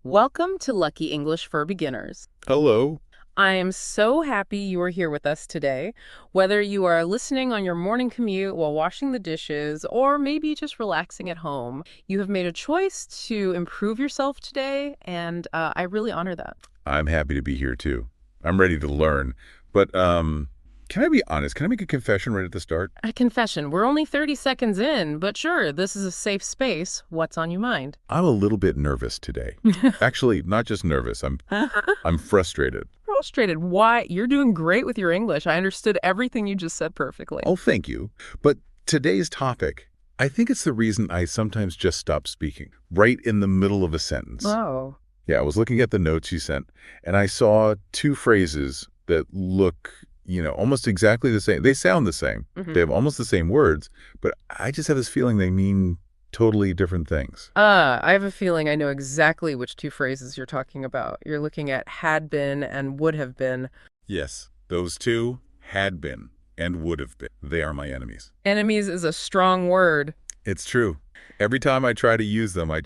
Welcome to Lucky English for Beginners. Hello. I am so happy you are here with us today. Whether you are listening on your morning commute while washing the dishes, or maybe just relaxing at home, you have made a choice to improve yourself today, and I really honor that. I'm happy to be here too. I'm ready to learn. But can I be honest? Can I make a confession right at the start? A confession, we're only 30 seconds in, but sure, this is a safe space. What's on your mind? I'm a little bit nervous today. Actually, not just nervous. I'm frustrated. Frustrated. Why? You're doing great with your English. I understood everything you just said perfectly. Oh, thank you. But today's topic, I think it's the reason I sometimes just stop speaking right in the middle of a sentence. Oh. Yeah, I was looking at the notes you sent, and I saw two phrases that look, almost exactly the same. They sound the same. They have almost the same words, but I just have this feeling they mean totally different things. I have a feeling I know exactly which two phrases you're talking about. You're looking at had been and would have been. Yes, those two had been and would have been. They are my enemies. Enemies is a strong word. It's true. Every time I try to use them, I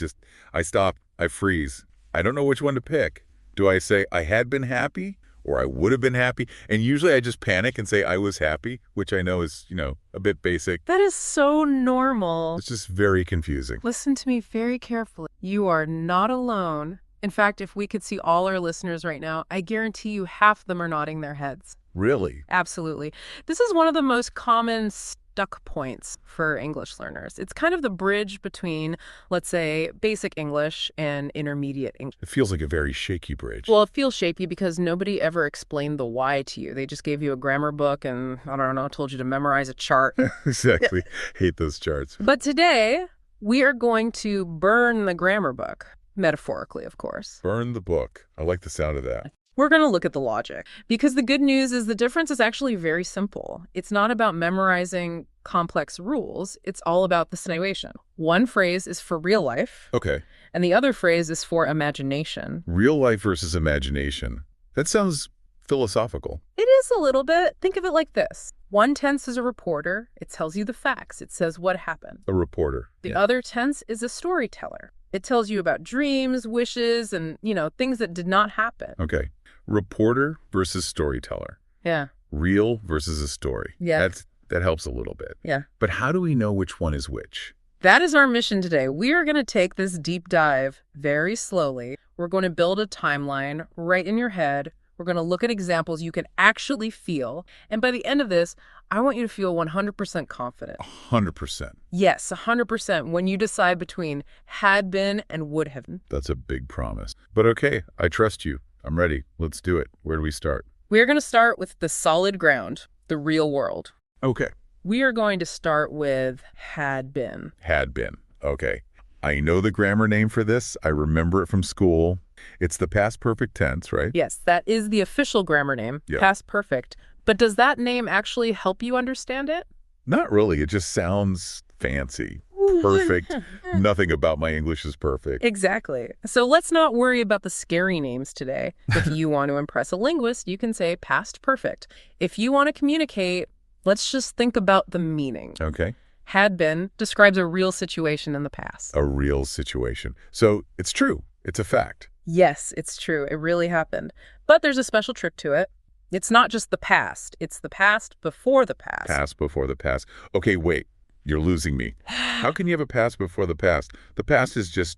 stop, I freeze. I don't know which one to pick. Do I say I had been happy or I would have been happy? And usually I just panic and say I was happy, which I know is, a bit basic. That is so normal. It's just very confusing. Listen to me very carefully. You are not alone. In fact, if we could see all our listeners right now, I guarantee you half of them are nodding their heads. Really? Absolutely. This is one of the most common stuck points for English learners. It's kind of the bridge between, let's say, basic English and intermediate English. It feels like a very shaky bridge. Well, it feels shaky because nobody ever explained the why to you. They just gave you a grammar book and, I don't know, told you to memorize a chart. Exactly. Hate those charts. But today, we are going to burn the grammar book, metaphorically, of course. Burn the book. I like the sound of that. We're going to look at the logic because the good news is the difference is actually very simple. It's not about memorizing complex rules. It's all about the situation. One phrase is for real life. Okay. And the other phrase is for imagination. Real life versus imagination. That sounds philosophical. It is a little bit. Think of it like this. One tense is a reporter. It tells you the facts. It says what happened. A reporter. The other tense is a storyteller. It tells you about dreams, wishes, and, things that did not happen. Okay. Reporter versus storyteller. Yeah. Real versus a story. Yeah. That helps a little bit. Yeah. But how do we know which one is which? That is our mission today. We are going to take this deep dive very slowly. We're going to build a timeline right in your head. We're going to look at examples you can actually feel. And by the end of this, I want you to feel 100% confident. 100%. Yes, 100% when you decide between had been and would have been. That's a big promise. But okay, I trust you. I'm ready. Let's do it. Where do we start? We're going to start with the solid ground, the real world. Okay. We are going to start with had been. Had been. Okay. I know the grammar name for this. I remember it from school. It's the past perfect tense, right? Yes, that is the official grammar name, Yeah. past perfect. But does that name actually help you understand it? Not really. It just sounds fancy. Perfect. Nothing about my English is perfect. Exactly. So let's not worry about the scary names today. If you want to impress a linguist, you can say past perfect. If you want to communicate, let's just think about the meaning. Okay. Had been describes a real situation in the past. A real situation. So it's true. It's a fact. Yes, it's true. It really happened. But there's a special trick to it. It's not just the past. It's the past before the past. Past before the past. Okay, wait. You're losing me. How can you have a past before the past? The past is just,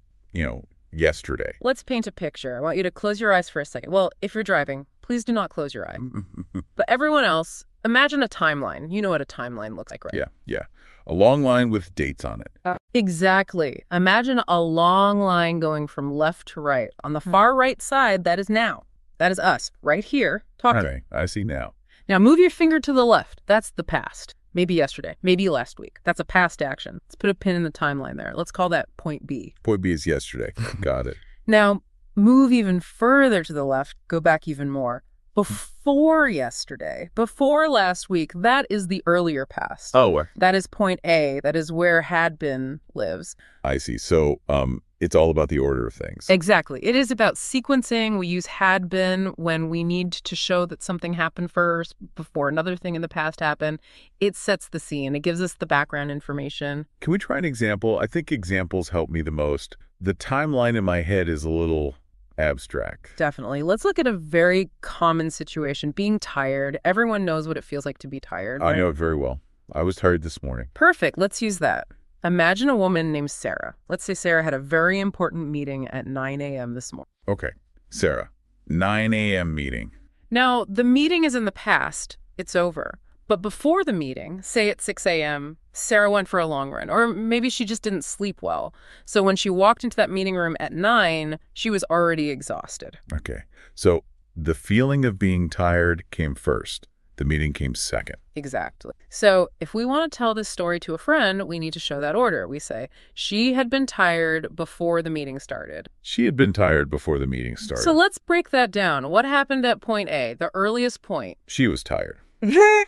yesterday. Let's paint a picture. I want you to close your eyes for a second. Well, if you're driving, please do not close your eye. But everyone else, imagine a timeline. You know what a timeline looks like, right? Yeah. A long line with dates on it. Exactly. Imagine a long line going from left to right. On the far right side, that is now. That is us, right here, talking. Okay, I see now. Now move your finger to the left. That's the past. Maybe yesterday, maybe last week. That's a past action. Let's put a pin in the timeline there. Let's call that point B. Point B is yesterday. Got it. Now, move even further to the left. Go back even more. Before yesterday, before last week, that is the earlier past. Oh, That is point A. That is where had been lives. I see. So, it's all about the order of things. Exactly. It is about sequencing. We use had been when we need to show that something happened first before another thing in the past happened. It sets the scene. It gives us the background information. Can we try an example? I think examples help me the most. The timeline in my head is a little abstract. Definitely. Let's look at a very common situation, being tired. Everyone knows what it feels like to be tired, I right? know it very well. I was tired this morning. Perfect. Let's use that. Imagine a woman named Sarah. Let's say Sarah had a very important meeting at 9 a.m. this morning. Okay. Sarah, 9 a.m. meeting. Now, the meeting is in the past. It's over. But before the meeting, say at 6 a.m., Sarah went for a long run, or maybe she just didn't sleep well. So when she walked into that meeting room at 9, she was already exhausted. Okay. So the feeling of being tired came first. The meeting came second. Exactly. So if we want to tell this story to a friend, we need to show that order. We say, she had been tired before the meeting started. She had been tired before the meeting started. So let's break that down. What happened at point A, the earliest point? She was tired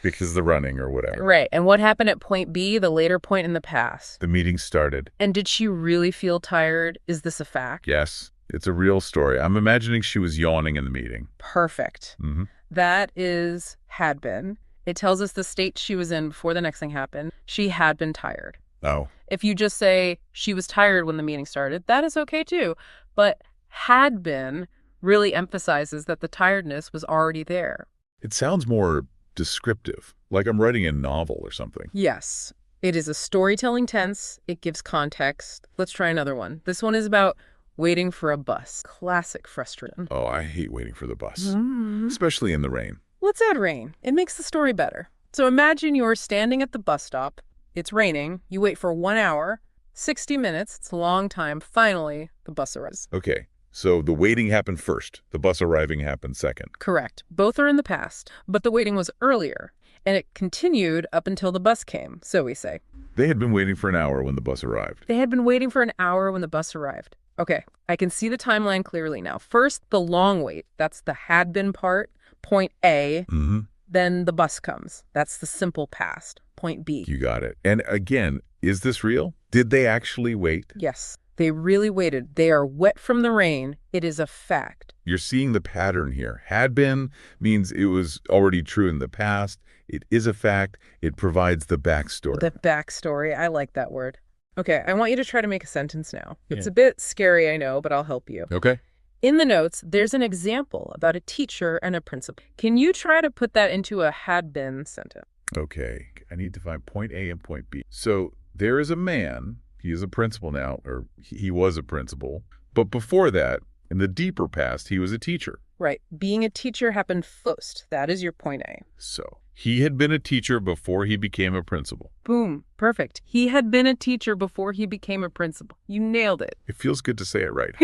because of the running or whatever. Right. And what happened at point B, the later point in the past? The meeting started. And did she really feel tired? Is this a fact? Yes, it's a real story. I'm imagining she was yawning in the meeting. Perfect. Mm-hmm. That is had been. It tells us the state she was in before the next thing happened. She had been tired. Oh, If you just say she was tired when the meeting started, that is okay too. But had been really emphasizes that the tiredness was already there. it sounds more descriptive, like I'm writing a novel or something. Yes, it is a storytelling tense. It gives context. Let's try another one. This one is about waiting for a bus. Classic frustration. Oh, I hate waiting for the bus, Mm. especially in the rain. Let's add rain. It makes the story better. So imagine you're standing at the bus stop. It's raining. You wait for 1 hour, 60 minutes. It's a long time. Finally, the bus arrives. Okay, so the waiting happened first. The bus arriving happened second. Correct. Both are in the past, but the waiting was earlier, and it continued up until the bus came, so we say. They had been waiting for an hour when the bus arrived. They had been waiting for an hour when the bus arrived. Okay, I can see the timeline clearly now. First, the long wait. That's the had been part, point A. Mm-hmm. Then the bus comes. That's the simple past, point B. You got it. And again, is this real? Did they actually wait? Yes, they really waited. They are wet from the rain. It is a fact. You're seeing the pattern here. Had been means it was already true in the past. It is a fact. It provides the backstory. The backstory. I like that word. Okay, I want you to try to make a sentence now. It's Yeah. a bit scary, I know, but I'll help you. Okay. In the notes, there's an example about a teacher and a principal. Can you try to put that into a had been sentence? Okay. I need to find point A and point B. So there is a man. He is a principal now, or he was a principal. But before that, in the deeper past, he was a teacher. Right. Being a teacher happened first. That is your point A. So he had been a teacher before he became a principal. Boom. Perfect. He had been a teacher before he became a principal. You nailed it. It feels good to say it right.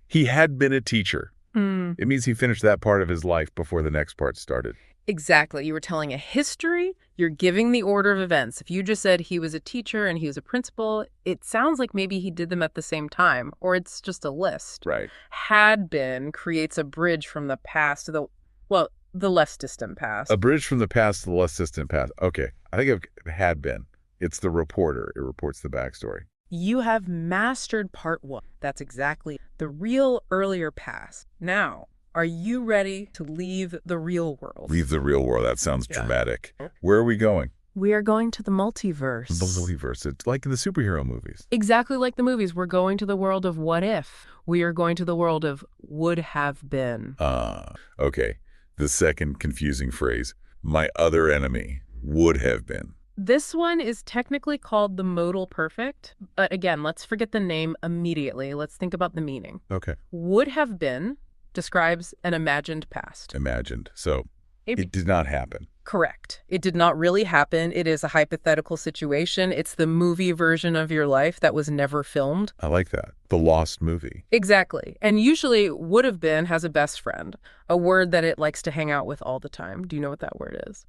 He had been a teacher. It means he finished that part of his life before the next part started. Exactly. You were telling a history. You're giving the order of events. If you just said he was a teacher and he was a principal, it sounds like maybe he did them at the same time, or it's just a list. Right. Had been creates a bridge from the past to the less distant past. A bridge from the past to the less distant past. Okay. I think it had been. It's the reporter. It reports the backstory. You have mastered part one. That's exactly the real earlier past. Now, are you ready to leave the real world? Leave the real world. That sounds Yeah. dramatic. Where are we going? We are going to the multiverse. The multiverse. It's like in the superhero movies. Exactly like the movies. We're going to the world of what if. We are going to the world of would have been. Okay. The second confusing phrase, my other enemy, would have been. This one is technically called the modal perfect. But again, let's forget the name immediately. Let's think about the meaning. Okay. Would have been describes an imagined past. Imagined. So It- it did not happen. Correct. It did not really happen. It is a hypothetical situation. It's the movie version of your life that was never filmed. I like that. The Lost movie. Exactly. And usually would have been has a best friend, a word that it likes to hang out with all the time. Do you know what that word is?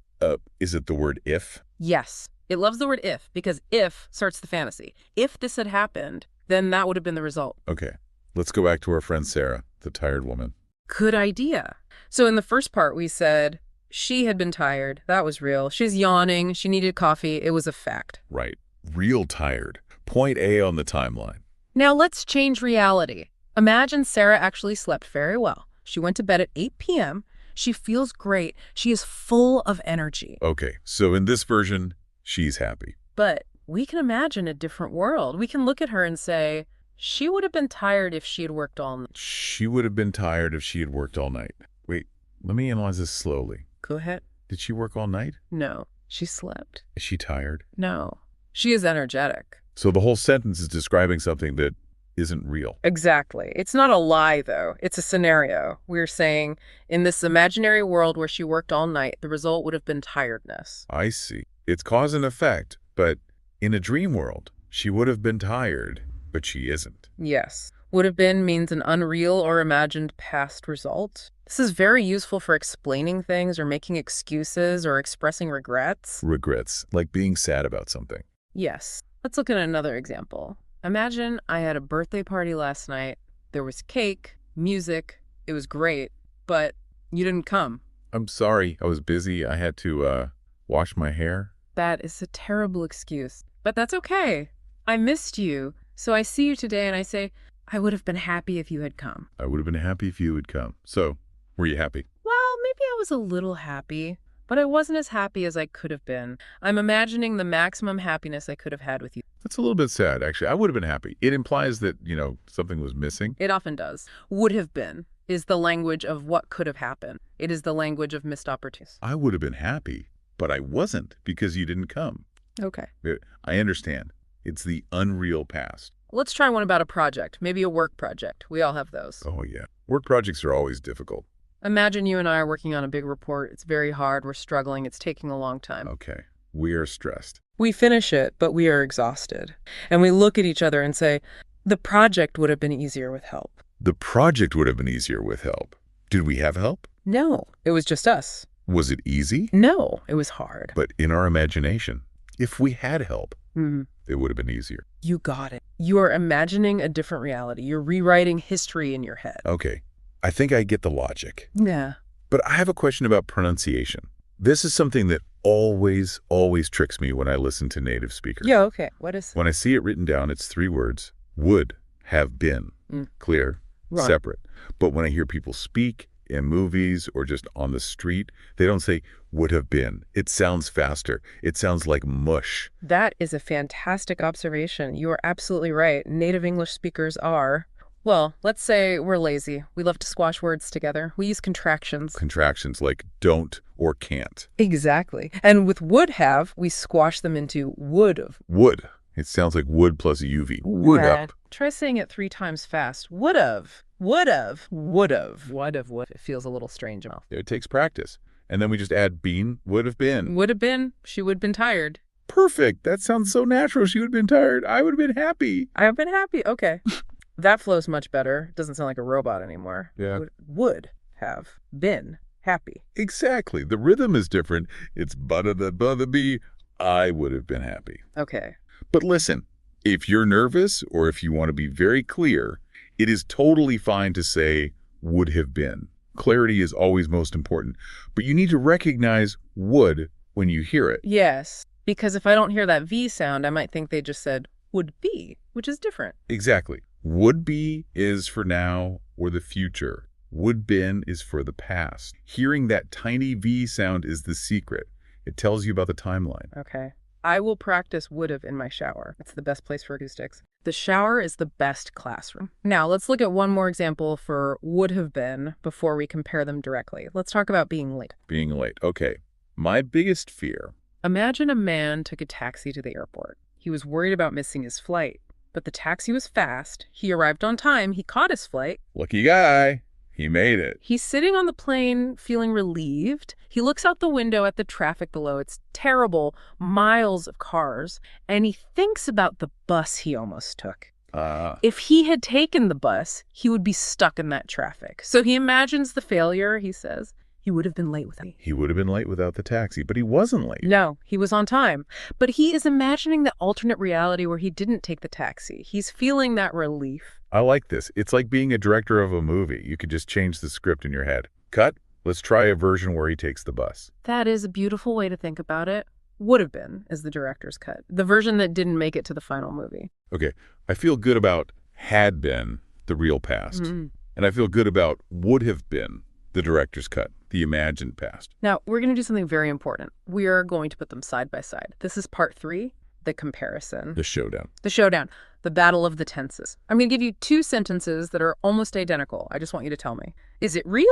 Is it the word if? Yes. It loves the word if because if starts the fantasy. If this had happened, then that would have been the result. Okay. Let's go back to our friend Sarah, the tired woman. Good idea. So in the first part, we said she had been tired. That was real. She's yawning. She needed coffee. It was a fact. Right. Real tired. Point A on the timeline. Now let's change reality. Imagine Sarah actually slept very well. She went to bed at 8 p.m. She feels great. She is full of energy. Okay. So in this version, she's happy. But we can imagine a different world. We can look at her and say, She would have been tired if she had worked all night. She would have been tired if she had worked all night. Wait, let me analyze this slowly. Go ahead. Did she work all night? No. She slept. Is she tired? No. She is energetic. So the whole sentence is describing something that isn't real. Exactly. It's not a lie, though. It's a scenario. We're saying in this imaginary world where she worked all night, the result would have been tiredness. I see. It's cause and effect, but in a dream world, she would have been tired, but she isn't. Yes. Would have been means an unreal or imagined past result. This is very useful for explaining things or making excuses or expressing regrets. Regrets, like being sad about something. Yes. Let's look at another example. Imagine I had a birthday party last night. There was cake, music. It was great, but you didn't come. I'm sorry, I was busy. I had to, wash my hair. That is a terrible excuse, but that's okay. I missed you, so I see you today and I say, I would have been happy if you had come. I would have been happy if you had come. So, were you happy? Well, maybe I was a little happy, but I wasn't as happy as I could have been. I'm imagining the maximum happiness I could have had with you. That's a little bit sad, actually. I would have been happy. It implies that, something was missing. It often does. Would have been is the language of what could have happened. It is the language of missed opportunities. I would have been happy, but I wasn't because you didn't come. Okay. I understand. It's the unreal past. Let's try one about a project, maybe a work project. We all have those. Oh, yeah. Work projects are always difficult. Imagine you and I are working on a big report. It's very hard. We're struggling. It's taking a long time. Okay. We are stressed. We finish it, but we are exhausted. And we look at each other and say, the project would have been easier with help. The project would have been easier with help. Did we have help? No, it was just us. Was it easy? No, it was hard. But in our imagination, if we had help, Mm-hmm. it would have been easier. You got it. You are imagining a different reality. You're rewriting history in your head. Okay. I think I get the logic. Yeah. But I have a question about pronunciation. This is something that always tricks me when I listen to native speakers. Yeah, okay. What is... When I see it written down, it's 3 words. Would have been. Clear, Right. separate. But when I hear people speak in movies or just on the street, they don't say would have been. It sounds faster. It sounds like mush. That is a fantastic observation. You are absolutely right. Native English speakers are... Well, let's say we're lazy. We love to squash words together. We use contractions. Contractions like don't or can't. Exactly. And with would have, we squash them into would have. Would. It sounds like would plus UV. Would have. Try saying it 3 times fast. Would have. Would have. Would have. Would have. Would. It feels a little strange. It takes practice. And then we just add been, would have been. Would have been. She would have been tired. Perfect. That sounds so natural. She would have been tired. I would have been happy. I have been happy. Okay. That flows much better. Doesn't sound like a robot anymore. Yeah. Would have been happy. Exactly. The rhythm is different. It's butter the bother bee. I would have been happy. Okay. But listen, if you're nervous or if you want to be very clear, it is totally fine to say would have been. Clarity is always most important. But you need to recognize would when you hear it. Yes. Because if I don't hear that V sound, I might think they just said would be, which is different. Exactly. Would be is for now or the future. Would been is for the past. Hearing that tiny V sound is the secret. It tells you about the timeline. Okay. I will practice would have in my shower. It's the best place for acoustics. The shower is the best classroom. Now, let's look at one more example for would have been before we compare them directly. Let's talk about being late. Being late. Okay. My biggest fear. Imagine a man took a taxi to the airport. He was worried about missing his flight, but the taxi was fast. He arrived on time. He caught his flight. Lucky guy. He made it. He's sitting on the plane feeling relieved. He looks out the window at the traffic below. It's terrible, miles of cars. And he thinks about the bus he almost took. If he had taken the bus, he would be stuck in that traffic. So he imagines the failure, he says. He would have been late without me. He would have been late without the taxi, but he wasn't late. No, he was on time. But he is imagining the alternate reality where he didn't take the taxi. He's feeling that relief. I like this. It's like being a director of a movie. You could just change the script in your head. Cut. Let's try a version where he takes the bus. That is a beautiful way to think about it. Would have been is the director's cut. The version that didn't make it to the final movie. Okay. I feel good about had been, the real past. Mm-hmm. And I feel good about would have been, the director's cut, the imagined past. Now, we're going to do something very important. We are going to put them side by side. This is part 3. the comparison, The showdown. the showdown, the battle of the tenses. I'm going to give you two sentences that are almost identical. I just want you to tell me. Is it real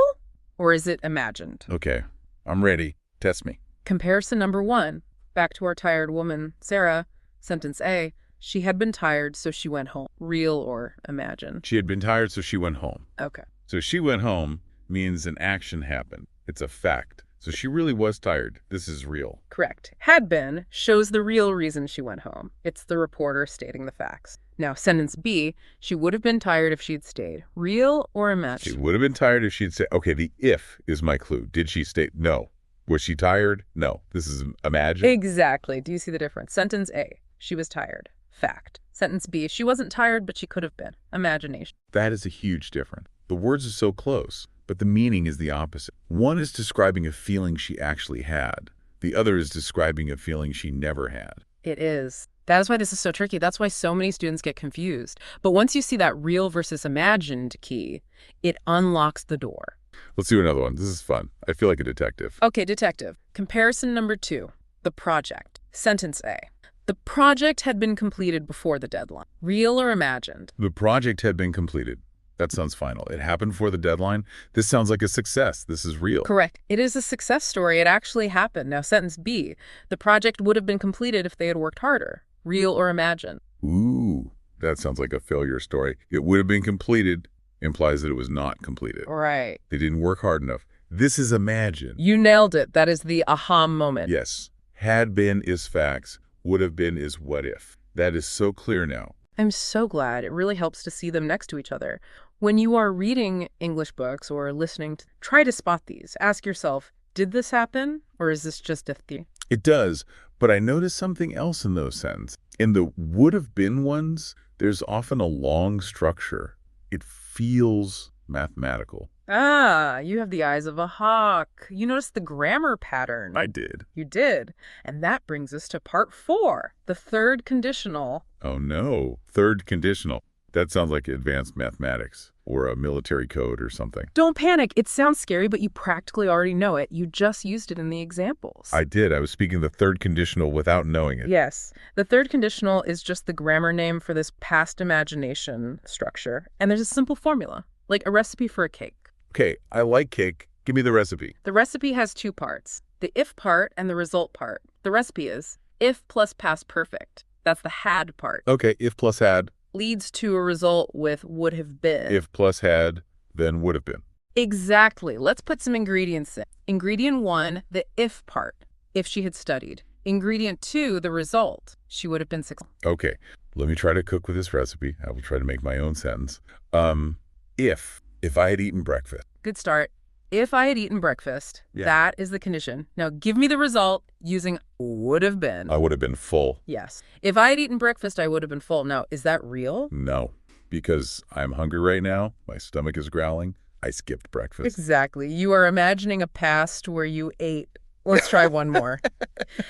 or is it imagined? Okay, I'm ready. Test me. Comparison number one. Back to our tired woman, Sarah. Sentence A. She had been tired, so she went home. Real or imagined? She had been tired, so she went home. Okay. So she went home means an action happened. It's a fact. So she really was tired. This is real. Correct. Had been shows the real reason she went home. It's the reporter stating the facts. Now, sentence B, she would have been tired if she'd stayed. Real or She imagined? would have been tired if she'd said, okay, the if is my clue. Did she stay? No. Was she tired? No. This is imagined. Exactly. Do you see the difference? Sentence A, she was tired. Fact. Sentence B, she wasn't tired, but she could have been. Imagination. That is a huge difference. The words are so close, but the meaning is the opposite. One is describing a feeling she actually had. The other is describing a feeling she never had. It is. That is why this is so tricky. That's why so many students get confused. But once you see that real versus imagined key, it unlocks the door. Let's do another one. This is fun. I feel like a detective. Okay, detective. Comparison number 2. The project. Sentence A. The project had been completed before the deadline. Real or imagined? The project had been completed. That sounds final. It happened before the deadline. This sounds like a success. This is real. Correct. It is a success story. It actually happened. Now, sentence B. The project would have been completed if they had worked harder. Real or imagined? Ooh, that sounds like a failure story. It would have been completed implies that it was not completed. Right. They didn't work hard enough. This is imagined. You nailed it. That is the aha moment. Yes. Had been is facts. Would have been is what if. That is so clear now. I'm so glad. It really helps to see them next to each other. When you are reading English books or listening, try to spot these. Ask yourself, did this happen or is this just a theory? It does, but I noticed something else in those sentences. In the would have been ones, there's often a long structure. It feels mathematical. Ah, you have the eyes of a hawk. You noticed the grammar pattern. I did. You did. And that brings us to part 4, the third conditional. Oh no. Third conditional. That sounds like advanced mathematics or a military code or something. Don't panic. It sounds scary, but you practically already know it. You just used it in the examples. I did. I was speaking the third conditional without knowing it. Yes. The third conditional is just the grammar name for this past imagination structure. And there's a simple formula, like a recipe for a cake. Okay, I like cake. Give me the recipe. The recipe has 2 parts, the if part and the result part. The recipe is if plus past perfect. That's the had part. Okay, if plus had. Leads to a result with would have been. If plus had, then would have been. Exactly. Let's put some ingredients in. Ingredient 1, the if part, if she had studied. Ingredient 2, the result. She would have been successful. Okay, let me try to cook with this recipe. I will try to make my own sentence. If I had eaten breakfast. Good start. If I had eaten breakfast, Yeah. that is the condition. Now give me the result using would have been. I would have been full. Yes. If I had eaten breakfast, I would have been full. Now, is that real? No, because I'm hungry right now. My stomach is growling. I skipped breakfast. Exactly. You are imagining a past where you ate. Let's try one more.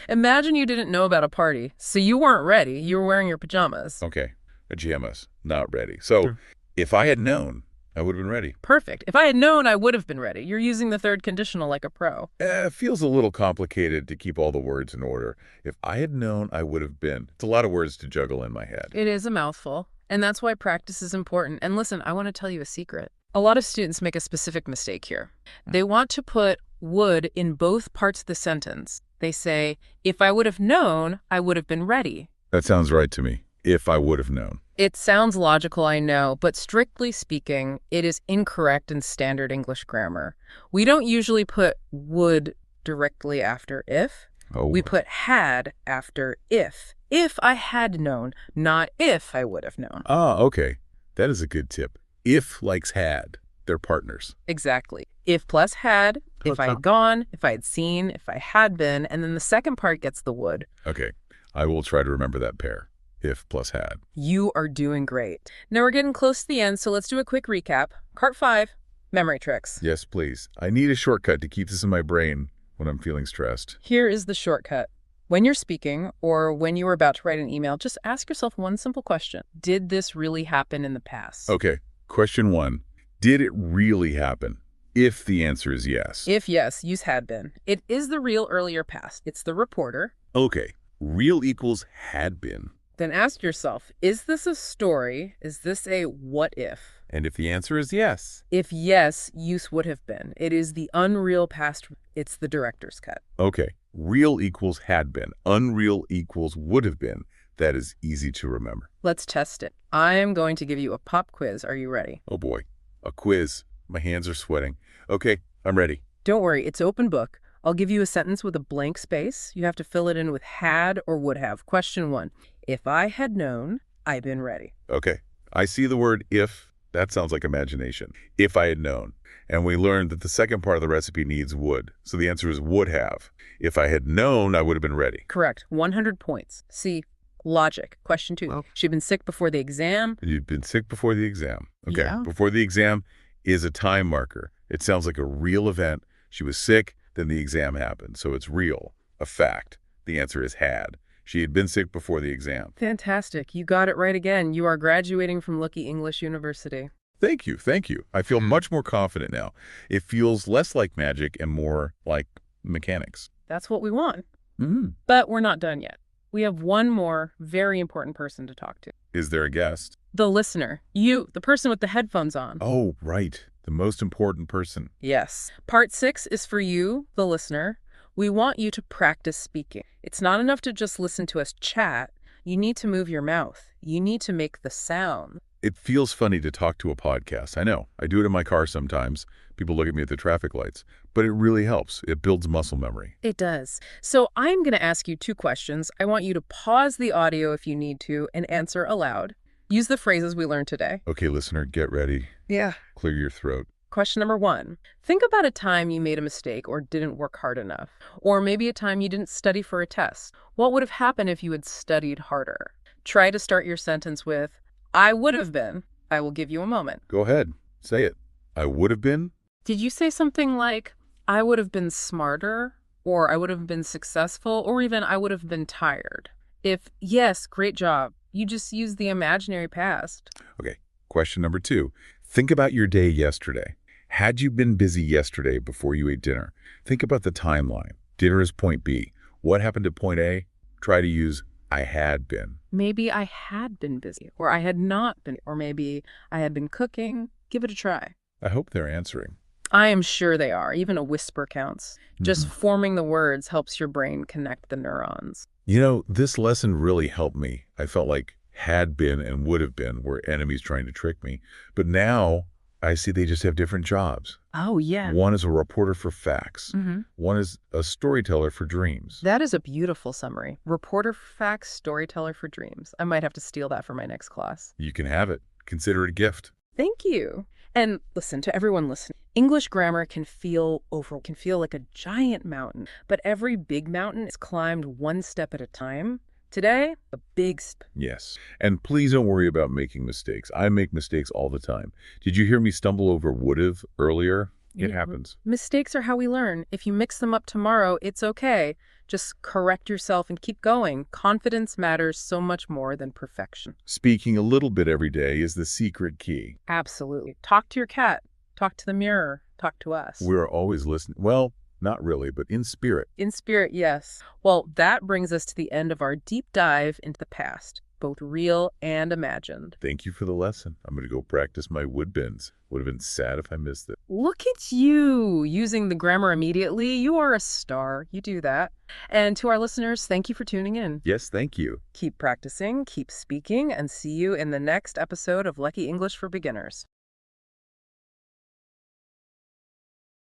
Imagine you didn't know about a party, so you weren't ready. You were wearing your pajamas. Okay, pajamas, not ready. So if I had known, I would have been ready. Perfect. If I had known, I would have been ready. You're using the third conditional like a pro. It feels a little complicated to keep all the words in order. If I had known, I would have been. It's a lot of words to juggle in my head. It is a mouthful, and that's why practice is important. And listen, I want to tell you a secret. A lot of students make a specific mistake here. They want to put would in both parts of the sentence. They say, if I would have known, I would have been ready. That sounds right to me. If I would have known. It sounds logical, I know, but strictly speaking, it is incorrect in standard English grammar. We don't usually put would directly after if. Oh, We put had after if. If I had known, not if I would have known. okay. That is a good tip. If likes had. They're partners. Exactly. If plus had, if I had gone, if I had seen, if I had been, and then the second part gets the would. Okay. I will try to remember that pair. If plus had. You are doing great. Now we're getting close to the end, so let's do a quick recap. Part 5, memory tricks. Yes, please. I need a shortcut to keep this in my brain when I'm feeling stressed. Here is the shortcut. When you're speaking or when you are about to write an email, just ask yourself one simple question. Did this really happen in the past? Okay. Question 1. Did it really happen? If the answer is yes. If yes, use had been. It is the real earlier past. It's the reporter. Okay. Real equals had been. Then ask yourself, is this a story? Is this a what if? And if the answer is yes, If yes, use would have been. It is the unreal past. It's the director's cut. okay, real equals had been. Unreal equals would have been. That is easy to remember. Let's test it. I am going to give you a pop quiz. Are you ready? Oh boy, a quiz. My hands are sweating. Okay, I'm ready. Don't worry, it's open book. I'll give you a sentence with a blank space. You have to fill it in with had or would have. Question 1. If I had known, I'd been ready. Okay, I see the word if. That sounds like imagination. If I had known. And we learned that the second part of the recipe needs would. So the answer is would have. If I had known, I would have been ready. Correct. 100 points. C. Logic. Question 2. Well- She'd been sick before the exam. You've been sick before the exam. Okay, Yeah. before the exam is a time marker. It sounds like a real event. She was sick, then the exam happened. So it's real, a fact. The answer is had. She had been sick before the exam. Fantastic. You got it right again. You are graduating from Lucky English University. Thank you, thank you. I feel much more confident now. It feels less like magic and more like mechanics. That's what we want. Mm. But we're not done yet. We have one more very important person to talk to. Is there a guest? The listener. You, the person with the headphones on. Oh, right. The most important person. Yes. Part 6 is for you, the listener. We want you to practice speaking. It's not enough to just listen to us chat. You need to move your mouth. You need to make the sound. It feels funny to talk to a podcast. I know. I do it in my car sometimes. People look at me at the traffic lights. But it really helps. It builds muscle memory. It does. So I'm going to ask you 2 questions. I want you to pause the audio if you need to and answer aloud. Use the phrases we learned today. Okay, listener, get ready. Yeah. Clear your throat. Question number 1. Think about a time you made a mistake or didn't work hard enough. Or maybe a time you didn't study for a test. What would have happened if you had studied harder? Try to start your sentence with, I would have been. I will give you a moment. Go ahead. Say it. I would have been. Did you say something like, I would have been smarter, or I would have been successful, or even I would have been tired? If yes, great job. You just used the imaginary past. Okay. Question number 2. Think about your day yesterday. Had you been busy yesterday before you ate dinner? Think about the timeline. Dinner is point B. What happened at point A? Try to use I had been. Maybe I had been busy, or I had not been, or maybe I had been cooking. Give it a try. I hope they're answering. I am sure they are. Even a whisper counts. Just forming the words helps your brain connect the neurons. You know, this lesson really helped me. I felt like had been and would have been were enemies trying to trick me. But now I see they just have different jobs. Oh, yeah. One is a reporter for facts. Mm-hmm. One is a storyteller for dreams. That is a beautiful summary. Reporter for facts, storyteller for dreams. I might have to steal that for my next class. You can have it. Consider it a gift. Thank you. And listen, to everyone listening, English grammar can feel like a giant mountain, but every big mountain is climbed one step at a time. Today, a big step. Yes. And please don't worry about making mistakes. I make mistakes all the time. Did you hear me stumble over would've earlier? It happens. Mistakes are how we learn. If you mix them up tomorrow, it's okay. Just correct yourself and keep going. Confidence matters so much more than perfection. Speaking a little bit every day is the secret key. Absolutely. Talk to your cat. Talk to the mirror. Talk to us. We're always listening. Well, not really, but in spirit. In spirit, yes. Well, that brings us to the end of our deep dive into the past, both real and imagined. Thank you for the lesson. I'm going to go practice my would bins. Would have been sad if I missed it. Look at you using the grammar immediately. You are a star. You do that. And to our listeners, thank you for tuning in. Yes, thank you. Keep practicing, keep speaking, and see you in the next episode of Lucky English for Beginners.